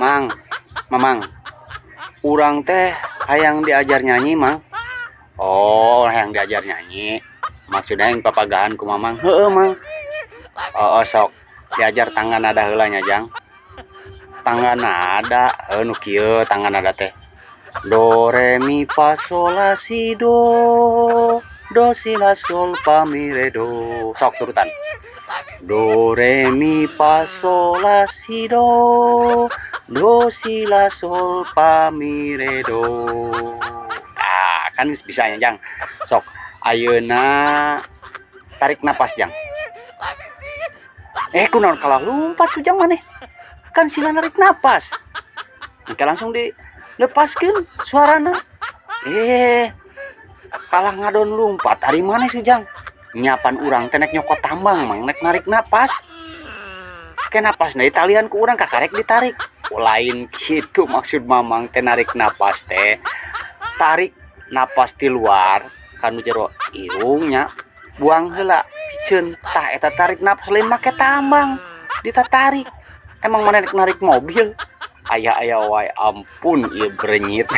Mang, Mamang, urang teh hayang diajar nyanyi, Mang. Oh, hayang diajar nyanyi. Maksudnya yang papagahan ku Mamang. Heeh, Mang. Oh, sok diajar tangga nada heula nya, Jang. Tangga nada, nu kieu tangga nada teh. Do re mi fa sol la si do si la sol fa mi re do. Sok turutan. Do re mi fa sol la si do si la sol fa mi re do. Ah, kan bisa nya, Jang. Sok ayeuna tarik napas, Jang. Kunaon kalah lumpat sujang maneh. Kan sila narik napas. Engke langsung dilepaskeun suarana. Kalah ngadon lumpat ari maneh sujang. Nyapan urang teh nek nyokot tambang mang nek narik napas. Ke napas na Italian ku urang kakarek ditarik. Lain gitu maksud Mamang teh narik napas teh. Tarik napas di luar kanu jero irungnya. Buang heula piceun tah eta tarik napas lain make tambang ditatarik. Emang mana narik mobil? Aya wae ampun ieu berenyit.